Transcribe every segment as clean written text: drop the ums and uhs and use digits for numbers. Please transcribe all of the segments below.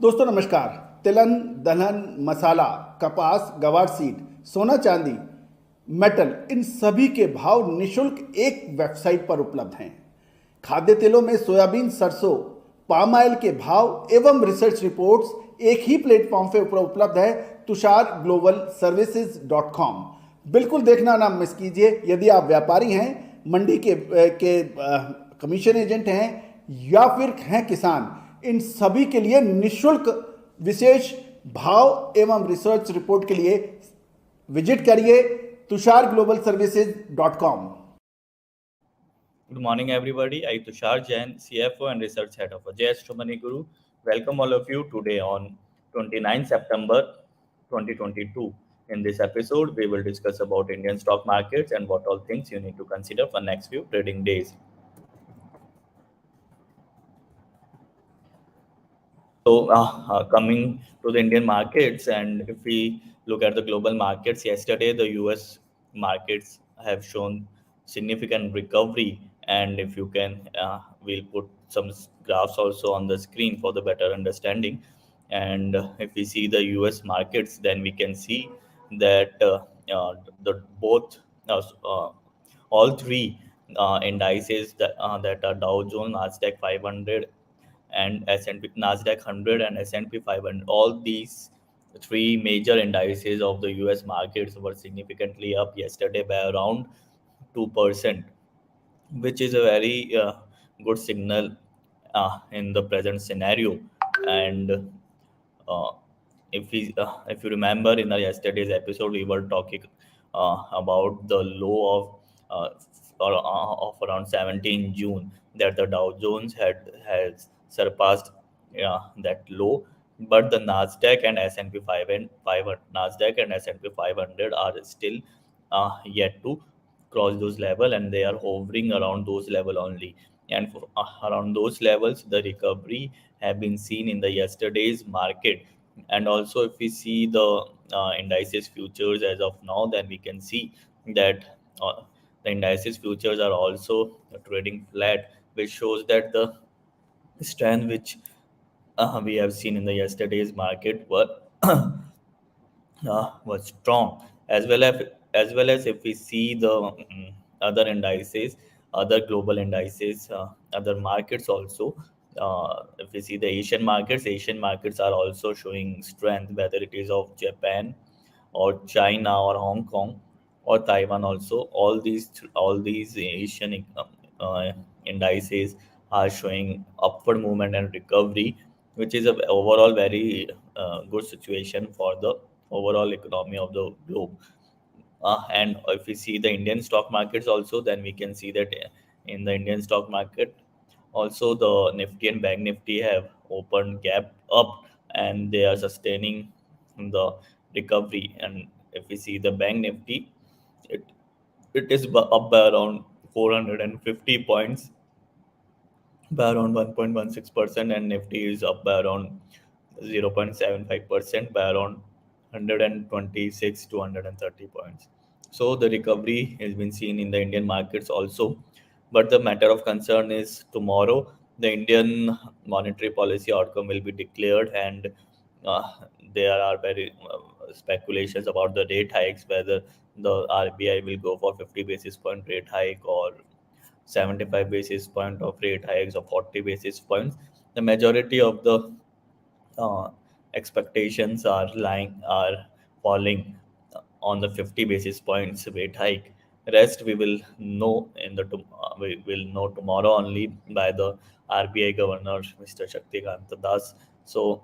दोस्तों नमस्कार। तिलहन, दलहन, मसाला, कपास, गवार सीड, सोना चांदी, मेटल, इन सभी के भाव निशुल्क एक वेबसाइट पर उपलब्ध हैं। खाद्य तेलों में सोयाबीन, सरसों, पाम ऑयल के भाव एवं रिसर्च रिपोर्ट्स एक ही प्लेटफॉर्म पर उपलब्ध है, तुषार ग्लोबल सर्विसेज .com। बिल्कुल देखना ना मिस कीजिए। यदि आप व्यापारी हैं, मंडी के कमीशन एजेंट हैं या फिर हैं किसान, इन सभी के लिए निशुल्क विशेष भाव एवं रिसर्च रिपोर्ट के लिए विजिट करिए Tushar global services .com। Good morning, everybody. I Tushar Jain, CFO and Research Head of Hdfc Guru. Welcome all of you today on 29 September 2022. In this episode, we will discuss about Indian stock markets and what all things you need to consider for next few trading days. Coming to the Indian markets, and if we look at the global markets, yesterday the US markets have shown significant recovery. And if you can, we'll put some graphs also on the screen for the better understanding. And if we see the US markets, then we can see that the both all three indices that are Dow Jones, Nasdaq 500, and S&P Nasdaq 100 and S&P 500. All these three major indices of the US markets were significantly up yesterday by around 2%, which is a very good signal in the present scenario. And uh, if you remember in our yesterday's episode, we were talking about the low of around 17 June, that the Dow Jones has surpassed that low, but the Nasdaq and S&P 500 Nasdaq and S&P 500 are still yet to cross those level, and they are hovering around those level only. And around those levels, the recovery have been seen in the yesterday's market. And also, if we see the indices futures as of now, then we can see that the indices futures are also trading flat, which shows that the strength which we have seen in the yesterday's market was strong. As well as if we see the other indices, other global indices, other markets also. If we see the Asian markets are also showing strength, whether it is of Japan or China or Hong Kong or Taiwan also. All these Asian indices are showing upward movement and recovery, which is a overall very good situation for the overall economy of the globe. And if we see the Indian stock markets also, then we can see that in the Indian stock market also, the Nifty and Bank Nifty have opened gap up, and they are sustaining the recovery. And if we see the Bank Nifty, it it is up by around 450 points, by around 1.16%, and Nifty is up by around 0.75%, by around 126 to 130 points. So the recovery has been seen in the Indian markets also. But the matter of concern is tomorrow the Indian monetary policy outcome will be declared, and uh, there are very speculations about the rate hikes, whether the RBI will go for 50 basis point rate hike or 75 basis point of rate hikes or 40 basis points. The majority of the uh, expectations are falling on the 50 basis points rate hike. Rest we will know we will know tomorrow only by the RBI governor, Mr. Shaktikant Das. So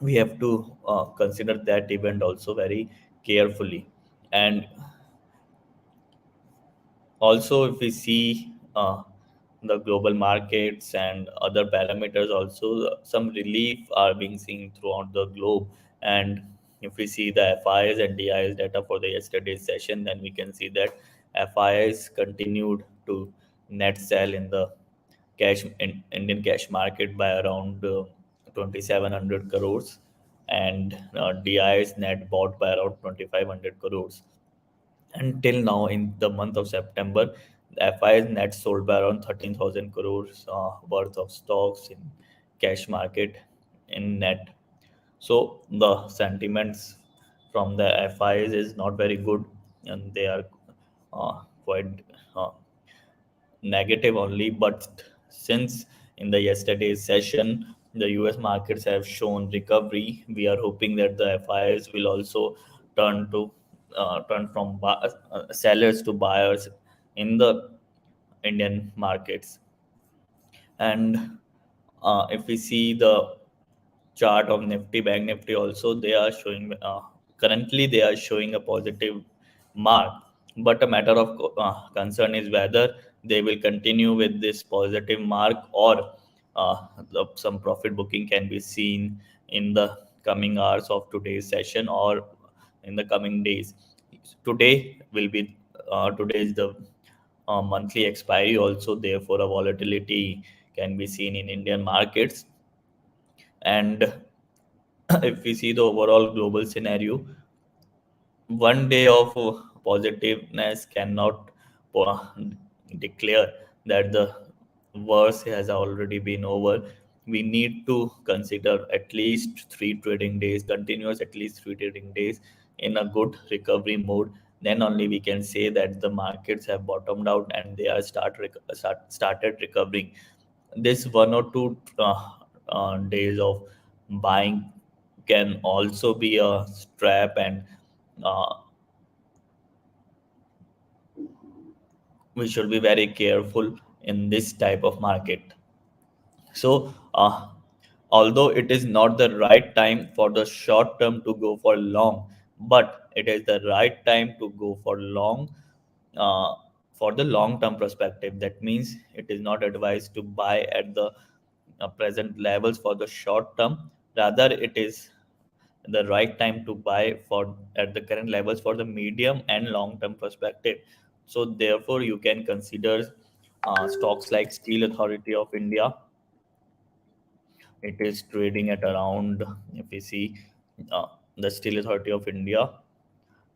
we have to consider that event also very carefully. And also, if we see the global markets and other parameters, also some relief are being seen throughout the globe. And if we see the FIs and DIs data for the yesterday's session, then we can see that FIs continued to net sell in the Indian cash market by around 2,700 crores, and DIs net bought by around 2,500 crores. Until now, in the month of September, the FIs net sold by around 13,000 crores worth of stocks in cash market in net. So the sentiments from the FIs is not very good, and they are quite uh, negative only. But since in the yesterday's session the US markets have shown recovery, we are hoping that the FIs will also turn to turn from sellers to buyers in the Indian markets. And if we see the chart of Nifty, Bank Nifty also, they are showing currently they are showing a positive mark. But a matter of concern is whether they will continue with this positive mark, or some profit booking can be seen in the coming hours of today's session or in the coming days. Today is the monthly expiry also, therefore a volatility can be seen in Indian markets. And if we see the overall global scenario, one day of positiveness cannot uh, declare that the worst has already been over. We need to consider at least 3 trading days, continuous at least 3 trading days in a good recovery mode. Then only we can say that the markets have bottomed out and they are started recovering. This 1 or 2 days of buying can also be a trap, and uh, we should be very careful in this type of market. So, although it is not the right time for the short term to go for long, but it is the right time to go for long, uh, for the long term perspective. That means it is not advised to buy at the present levels for the short term. Rather, it is the right time to buy for at the current levels for the medium and long term perspective. So, therefore, you can consider stocks like Steel Authority of India. It is trading at around, if we see uh, the Steel Authority of India,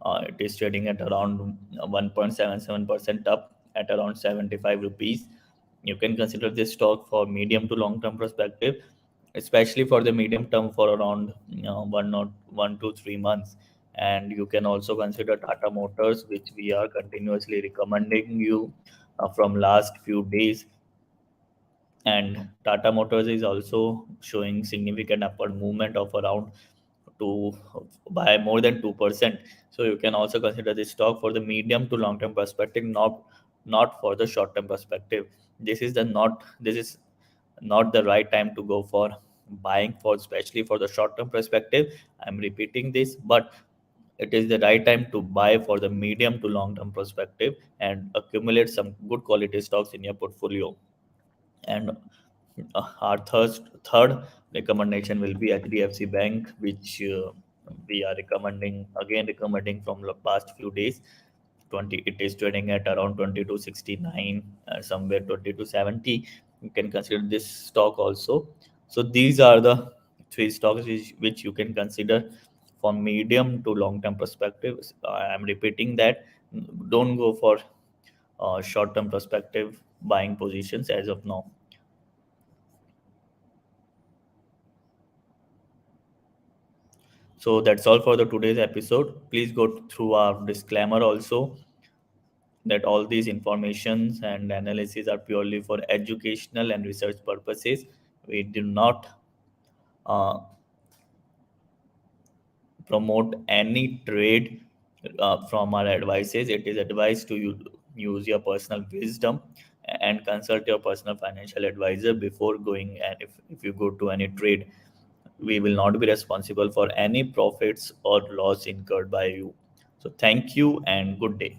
it is trading at around 1.77% up at around 75 rupees. You can consider this stock for medium to long term perspective, especially for the medium term for around 1 to 3 months. And you can also consider Tata Motors, which we are continuously recommending you from last few days. And Tata Motors is also showing significant upward movement of around two by more than 2%. So you can also consider this stock for the medium to long term perspective, not for the short term perspective. This is not the right time to go for buying for, especially for the short term perspective. I'm repeating this, but it is the right time to buy for the medium to long term perspective and accumulate some good quality stocks in your portfolio. And our third recommendation will be Hdfc Bank, which we are recommending from the past few days. 20, it is trading at around 2269, somewhere 2270. You can consider this stock also. So these are the 3 stocks which you can consider for medium to long term perspectives. I am repeating that, don't go for short term perspective buying positions as of now. So that's all for the today's episode. Please go through our disclaimer also, that all these informations and analysis are purely for educational and research purposes. We do not uh, promote any trade from our advices. It is advised to you use your personal wisdom and consult your personal financial advisor before going. And if you go to any trade, we will not be responsible for any profits or loss incurred by you. So thank you and good day.